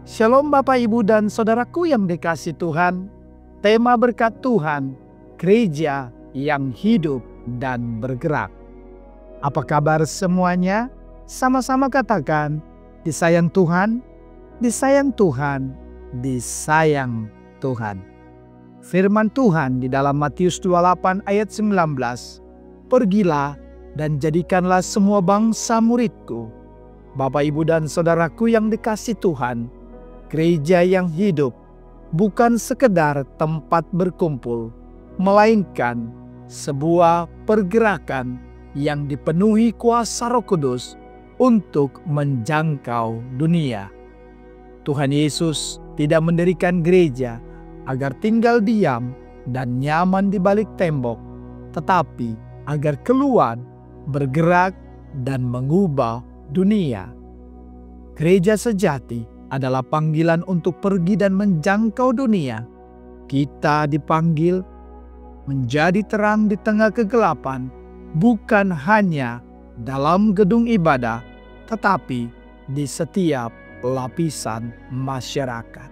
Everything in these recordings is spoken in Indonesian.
Shalom Bapak Ibu dan Saudaraku yang dikasihi Tuhan. Tema berkat Tuhan, gereja yang hidup dan bergerak. Apa kabar semuanya? Sama-sama katakan, disayang Tuhan, disayang Tuhan, disayang Tuhan. Firman Tuhan di dalam Matius 28 ayat 19. Pergilah dan jadikanlah semua bangsa muridku. Bapak, Ibu, dan Saudaraku yang dikasihi Tuhan, gereja yang hidup bukan sekedar tempat berkumpul, melainkan sebuah pergerakan yang dipenuhi kuasa Roh Kudus untuk menjangkau dunia. Tuhan Yesus tidak mendirikan gereja agar tinggal diam dan nyaman di balik tembok, tetapi agar keluar, bergerak, dan mengubah dunia. Gereja sejati adalah panggilan untuk pergi dan menjangkau dunia. Kita dipanggil menjadi terang di tengah kegelapan, bukan hanya dalam gedung ibadah, tetapi di setiap lapisan masyarakat.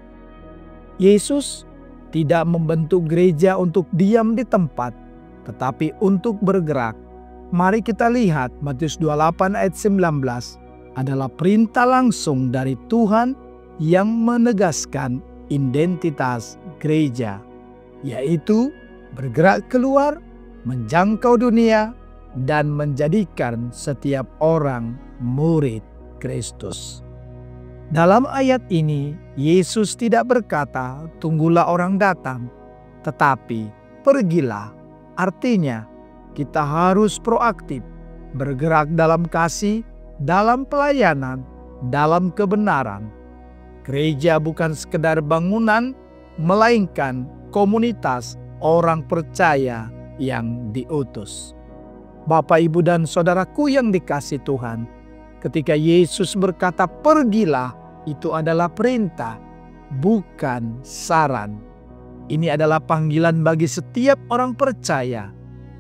Yesus tidak membentuk gereja untuk diam di tempat, tetapi untuk bergerak. Mari kita lihat Matius 28 ayat 19 adalah perintah langsung dari Tuhan yang menegaskan identitas gereja, yaitu bergerak keluar, menjangkau dunia, dan menjadikan setiap orang murid Kristus. Dalam ayat ini, Yesus tidak berkata, "Tunggulah orang datang," tetapi "Pergilah." Artinya, kita harus proaktif, bergerak dalam kasih, dalam pelayanan, dalam kebenaran. Gereja bukan sekedar bangunan, melainkan komunitas orang percaya yang diutus. Bapak, Ibu, dan Saudaraku yang dikasihi Tuhan, ketika Yesus berkata pergilah, itu adalah perintah, bukan saran. Ini adalah panggilan bagi setiap orang percaya,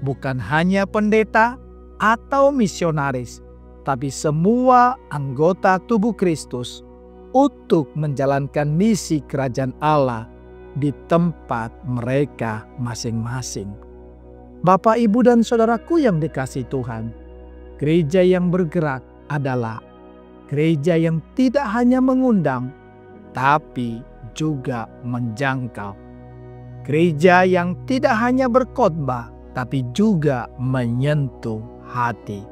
bukan hanya pendeta atau misionaris, tapi semua anggota tubuh Kristus untuk menjalankan misi kerajaan Allah di tempat mereka masing-masing. Bapak, Ibu, dan Saudaraku yang dikasihi Tuhan, gereja yang bergerak adalah gereja yang tidak hanya mengundang, tapi juga menjangkau. Gereja yang tidak hanya berkhotbah, tapi juga menyentuh hati.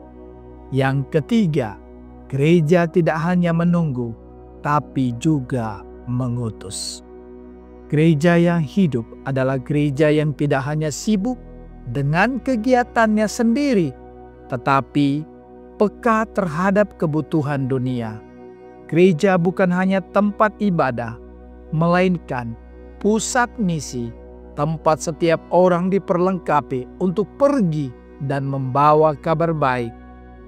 Yang ketiga, gereja tidak hanya menunggu, tapi juga mengutus. Gereja yang hidup adalah gereja yang tidak hanya sibuk dengan kegiatannya sendiri, tetapi peka terhadap kebutuhan dunia. Gereja bukan hanya tempat ibadah, melainkan pusat misi, tempat setiap orang diperlengkapi untuk pergi dan membawa kabar baik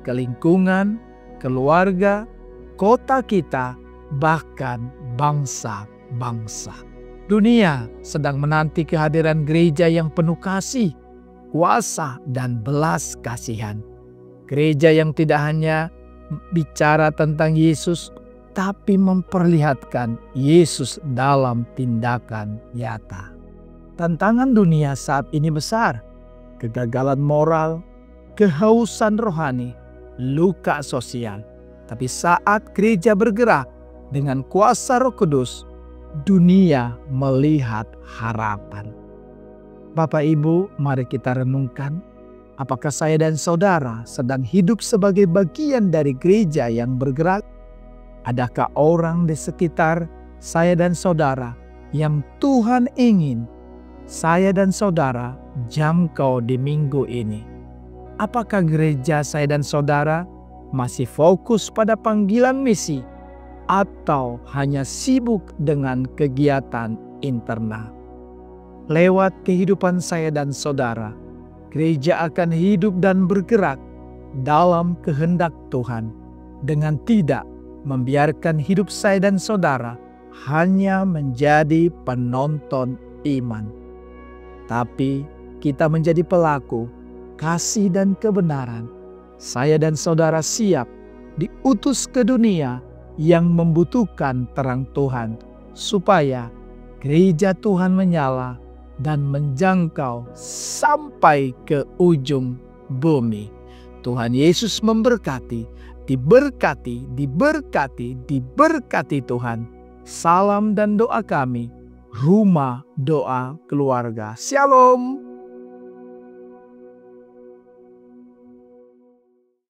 ke lingkungan, keluarga, kota kita, bahkan bangsa-bangsa. Dunia sedang menanti kehadiran gereja yang penuh kasih, kuasa, dan belas kasihan. Gereja yang tidak hanya bicara tentang Yesus, tapi memperlihatkan Yesus dalam tindakan nyata. Tantangan dunia saat ini besar. Kegagalan moral, kehausan rohani, luka sosial. Tapi saat gereja bergerak dengan kuasa Roh Kudus, dunia melihat harapan. Bapak, Ibu, mari kita renungkan, apakah saya dan saudara sedang hidup sebagai bagian dari gereja yang bergerak? Adakah orang di sekitar saya dan saudara yang Tuhan ingin saya dan saudara jangkau di minggu ini? Apakah gereja saya dan saudara masih fokus pada panggilan misi, atau hanya sibuk dengan kegiatan internal? Lewat kehidupan saya dan saudara, gereja akan hidup dan bergerak dalam kehendak Tuhan dengan tidak membiarkan hidup saya dan saudara hanya menjadi penonton iman, tapi kita menjadi pelaku kasih dan kebenaran. Saya dan saudara siap diutus ke dunia yang membutuhkan terang Tuhan, supaya gereja Tuhan menyala dan menjangkau sampai ke ujung bumi. Tuhan Yesus memberkati, diberkati, diberkati, diberkati Tuhan. Salam dan doa kami, Rumah Doa Keluarga. Shalom.